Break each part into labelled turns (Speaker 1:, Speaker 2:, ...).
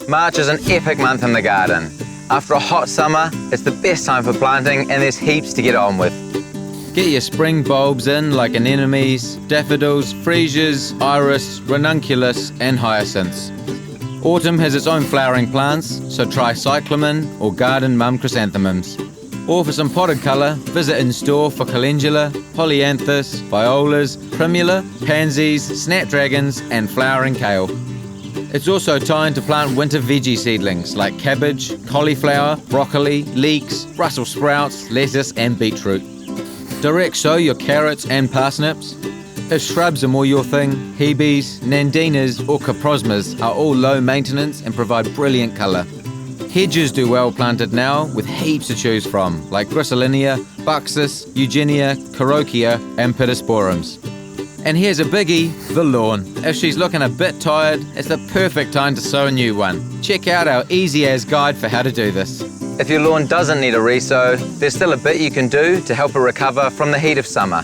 Speaker 1: March is an epic month in the garden. After a hot summer, it's the best time for planting and there's heaps to get on with.
Speaker 2: Get your spring bulbs in like anemones, daffodils, freesias, iris, ranunculus and hyacinths. Autumn has its own flowering plants, so try cyclamen or garden mum chrysanthemums. Or for some potted colour, visit in store for calendula, polyanthus, violas, primula, pansies, snapdragons and flowering kale. It's also time to plant winter veggie seedlings like cabbage, cauliflower, broccoli, leeks, Brussels sprouts, lettuce and beetroot. Direct sow your carrots and parsnips. If shrubs are more your thing, hebes, nandinas or coprosmas are all low maintenance and provide brilliant colour. Hedges do well planted now with heaps to choose from like Griselinia, Buxus, Eugenia, Carokia and Pittosporums. And here's a biggie, the lawn. If she's looking a bit tired, it's the perfect time to sow a new one. Check out our easy as guide for how to do this.
Speaker 1: If your lawn doesn't need a re-sow, there's still a bit you can do to help it recover from the heat of summer.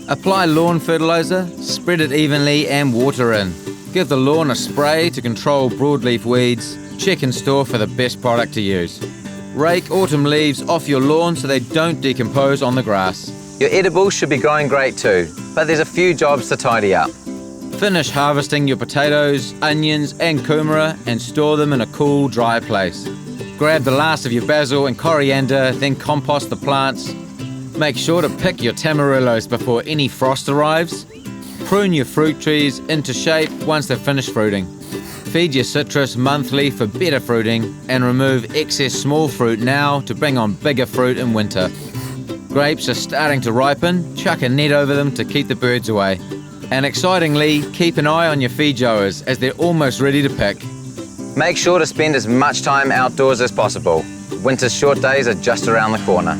Speaker 2: Apply lawn fertiliser, spread it evenly and water in. Give the lawn a spray to control broadleaf weeds. Check in store for the best product to use. Rake autumn leaves off your lawn so they don't decompose on the grass.
Speaker 1: Your edibles should be growing great too, but there's a few jobs to tidy up.
Speaker 2: Finish harvesting your potatoes, onions and kumara and store them in a cool, dry place. Grab the last of your basil and coriander, then compost the plants. Make sure to pick your tamarillos before any frost arrives. Prune your fruit trees into shape once they've finished fruiting. Feed your citrus monthly for better fruiting and remove excess small fruit now to bring on bigger fruit in winter. Grapes are starting to ripen, chuck a net over them to keep the birds away. And excitingly, keep an eye on your feijoas as they're almost ready to pick.
Speaker 1: Make sure to spend as much time outdoors as possible. Winter's short days are just around the corner.